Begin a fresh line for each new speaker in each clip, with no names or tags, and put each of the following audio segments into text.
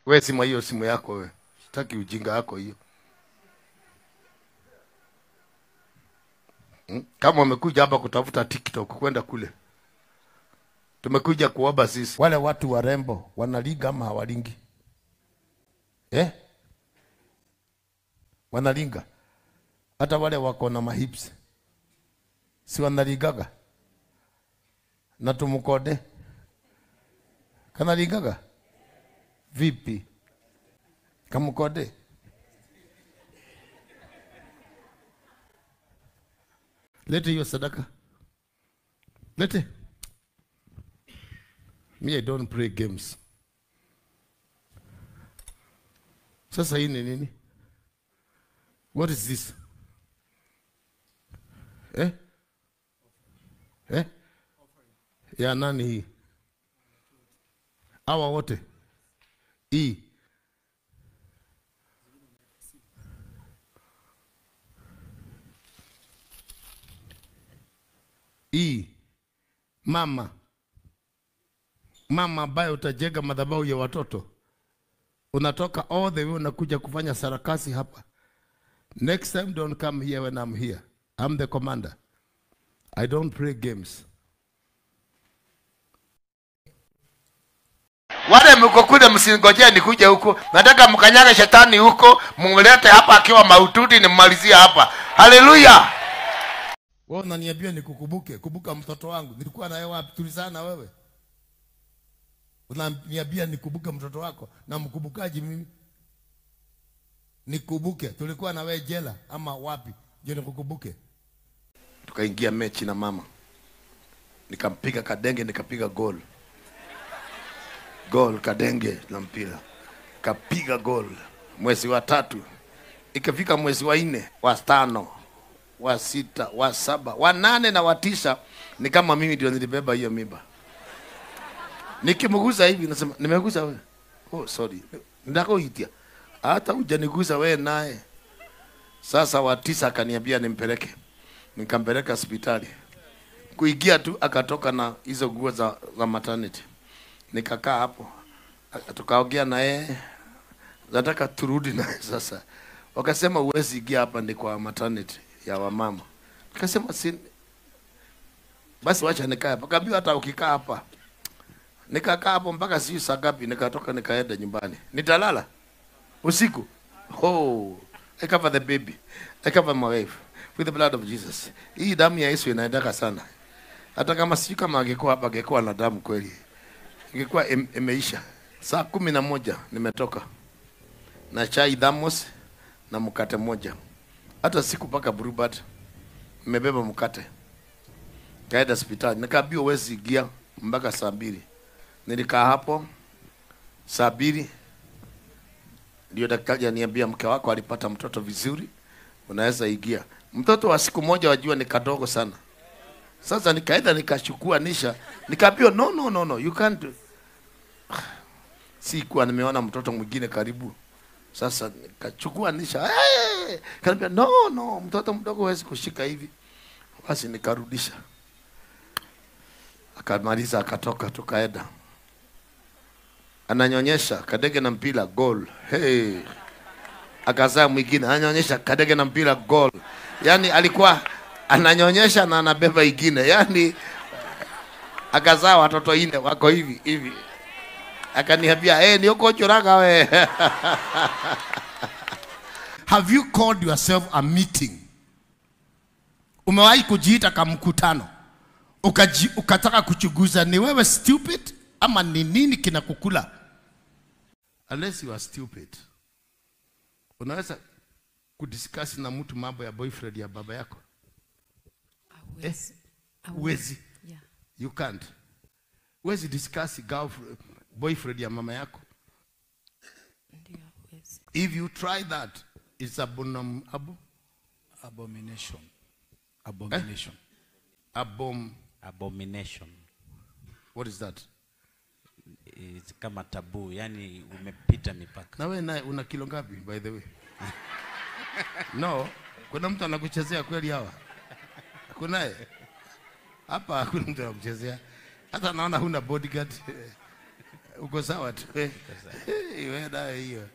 Wewe simu hiyo simu yako wewe. Sitaki ujinga wako hiyo. Kama umekuja hapa kutafuta TikTok kwenda kule. Tumekuja kuomba sisi. Wale watu warembo wanaliga ama hawalingi? Wanalinga. Hata wale wako na mahips. Si wanaligaga? Na tumukode. Kanaligaga? Vipi? Kamukode? Lete hiyo sadaka. Lete. Me, I don't play games. Sasa hii ni nini? What is this? Ya nani hii? Hawa wote. Hii. Hii. Mama ambaye utajenga madhabahu ya watoto. Unatoka all the way unakuja kufanya sarakasi hapa. Next time don't come here when I'm here. I'm the commander. I don't play games. Wale mko kule msingojea nikuje huko. Nataka mkanyaga shetani huko, mumlete hapa akiwa maututi nimalizie hapa. Haleluya. Wewe unaniambia nikukumbuke, kumbuka mtoto wangu. Nilikuwa na wewe wapi? Tulizana wewe. Unaniambia nikumbuke mtoto wako, na mkumbukaji mimi? Nikumbuke tulikuwa na wewe jela ama wapi? Je, nikukumbuke? Tukaingia mechi na mama. Nikampiga kadenge, nikapiga goal. Goal kadenge na mpira. Kapiga goal. Mwezi wa 3. Ikafika mwezi wa 4, wa 5, wa 6, wa 7, wa 8 na wa 9 ni kama mimi ndio nilibeba hiyo mimba. Nikimguza hivi nasema nimeguza wewe. Oh sorry. Ndako hitia. Hata hujaniguza wewe naye. Sasa wa 9 akaniambia nimpeleke. Nikampeleka hospitali. Kuingia tu akatoka na hizo nguo za maternity. Nikakaa hapo. Tukaongea na yeye. Nataka turudi naye sasa. Wakasema uwezi ingia hapa ni kwa maternity ya wamama. Nikasema si basi wacha nikae hapa. Kaambiwa hata ukikaa hapa. Nikakaa hapo mpaka siyo saa ngapi, nikatoka nikaenda nyumbani. Nitalala usiku. I cover the baby. I cover my wife with the blood of Jesus. Hii damu ya Yesu inaendaka sana. Hata kama siyo kama angekuwa hapa angekuwa na damu kweli. Ingekuwa imeisha. Saa 11 nimetoka. Na chai thamos na mkate moja. Hata siku paka Bluebird nimebeba mkate. Kaenda hospitali. Nikaambiwa huwezi ingia mpaka saa 2. Nilikaa hapo saa 2. Ndio daktari aniambia mke wako alipata mtoto vizuri, unaweza ingia. Mtoto wa siku moja wajua ni kadogo sana. Sasa nikaenda nikachukua nisha, nikaambiwa no you can't. Sikuwa nimeona mtoto mwingine karibu. Sasa nikachukua nisha. Kaniambia no mtoto mdogo hawezi kushika hivi. Basi nikarudisha. Akamaliza akatoka tukaenda. Ananyonyesha kadege na mpira goal. Akazaa mwingine ananyonyesha kadege na mpira goal. Yaani alikuwa ananyonyesha na anabeba ingine. Yaani akazaa watoto 4 wako hivi. Akaniambia ni uko choraga we. Have you called yourself a meeting? Umewahi kujiita kama mkutano? Ukataka kuchunguza ni wewe stupid ama ni nini kinakukula? Unless you are stupid. Unaweza kudiscuss na mtu mambo ya boyfriend ya baba yako? Huwezi.
Yeah.
You can't. Huwezi discuss boyfriend ya mama yako?
Ndio, huwezi.
If you try that, it's abomination.
Abomination.
Abomination.
What is that?
It's kama tabu, yani umepita mipaka.
Na wewe naye una kilo ngapi by the way? No, kuna mtu anakuchezea kweli hawa? Kunaye? Hapa hakuna mtu anakuchezea. Hata naona huna bodyguard. Uko sawa tu. Iwe dawa hiyo.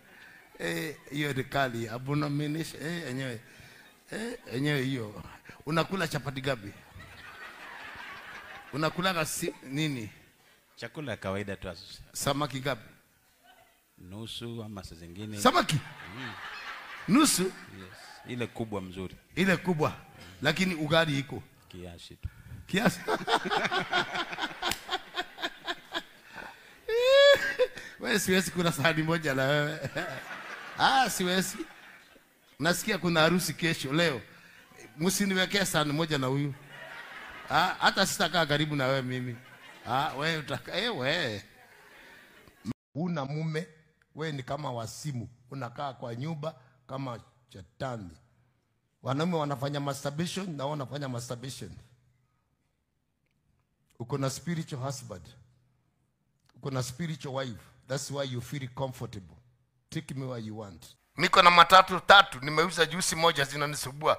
Hiyo ni kali. Abomination. Enyewe. Enyewe hiyo. Unakula chapati gapi? Unakula nini?
Chakula ya kawaida tu.
Samaki gapi?
Nusu ama saa zingine.
Samaki? Nusu?
Yes. Ile kubwa mzuri.
Ile kubwa. Lakini ugali iko
Kiasi tu.
kiasi. Wewe siwezi kula sahani moja na wewe. Siwezi. Nasikia kuna harusi kesho leo. Msiniwekee sahani moja na huyu. Hata sitakaa karibu na wewe mimi. Wewe utaka wewe. Una mume, wewe ni kama wasimu. Unakaa kwa nyumba kama chatani. Wanaume wanafanya masturbation na wao wanafanya masturbation. Uko na spiritual husband. Uko na spiritual wife. That's why you feel comfortable. Take me where you want. Niko na matatu 3, nimeuza juisi moja zinanisubua.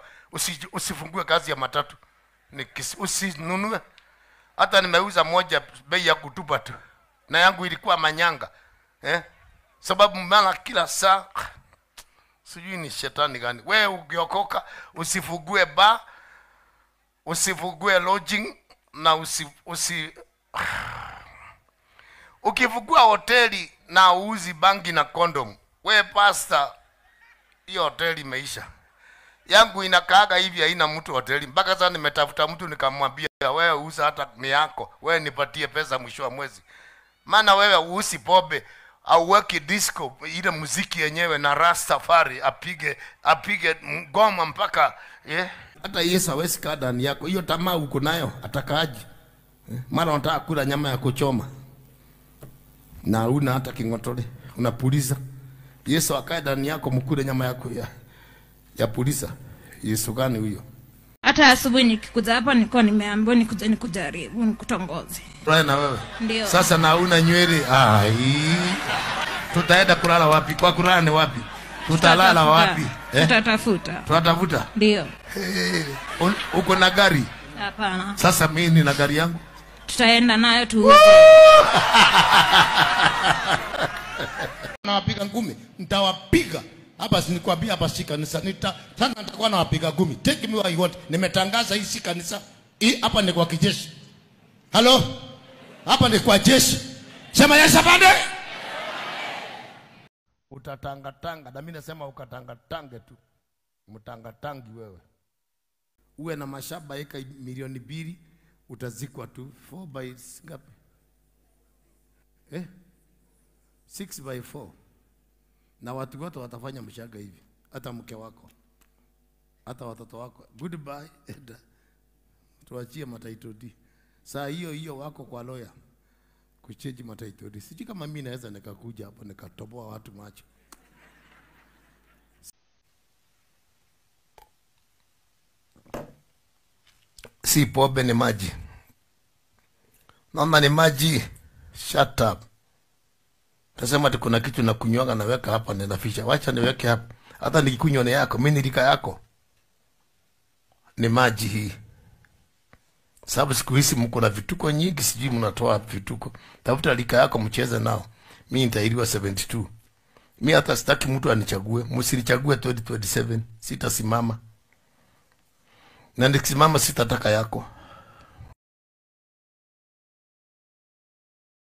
Usifungue kazi ya matatu. Usinunue. Hata nimeuza moja bei ya kutupa tu. Na yangu ilikuwa manyanga. Sababu mara kila saa sijui ni shetani gani. Wewe ukiokoka usifungue bar, usifungue lodging na ukifungua hoteli na uuzi bangi na condom. Wewe pastor, hiyo hoteli imeisha. Yangu inakaaga hivi haina mtu hoteli. Mpaka sasa nimetafuta mtu nikamwambia wewe uza hata ni yako. Wewe nipatie pesa mwisho wa mwezi. Maana wewe uusi pombe au weki disco ile muziki yenyewe na Rastafari apige ngoma mpaka hata Yesu hawezi kaa ndani yako. Hiyo tamaa uko nayo atakaaje? Mara unataka kula nyama ya kuchoma na una hata kingotole unapuliza. Yesu akae ndani yako mkule nyama yako ya puliza. Yesu gani huyo?
Hata asubuhi nikikuja hapa nilikuwa nimeambiwa nikuje nikujaribu nikutongoze.
Na wewe?
Ndio.
Sasa na una nywele. Tutaenda kulala wapi? Kwa kulala ni wapi? Tutalala wapi? Tutatafuta.
Ndio.
Uko na gari?
Hapana.
Sasa mimi nina gari yangu.
Tutaenda nayo tu.
Nawapiga ngumi, nitawapiga. Hapa sinikwambia hapa si kanisa. Sana nitakuwa nawapiga ngumi. Take me where you want. Nimetangaza hii si kanisa. Hii hapa ni kwa kijeshi. Halo? Hapa ni kwa jeshi. Sema Yesu pande. Utatangatanga. Na mimi nasema ukatangatange tu. Mtangatangi wewe. Uwe na mashamba eka milioni 2 utazikwa tu 4 by ngapi? 6 by 4. Na watu wote watafanya mshaga hivi. Hata mke wako. Hata watoto wako. Goodbye. Tuachie mataitodi. Saa hiyo wako kwa lawyer. Kucheji mataitodi. Sijui kama mimi naweza nikakuja hapo nikatoboa watu macho. Si pombe ni maji. Naona ni maji. Shut up. Tasema ati kuna kitu nakunywaga naweka hapa ninafisha. Wacha niweke hapa. Hata nikikunywa ni yako, mimi nilika yako. Ni maji hii. Sababu siku hizi mko na vituko nyingi, sijui mnatoa vituko. Tafuta lika yako mcheze nao. Mimi nitairiwa 72. Mimi hata sitaki mtu anichague. Msinichague 2027. Sitasimama. Na nikisimama sitataka yako.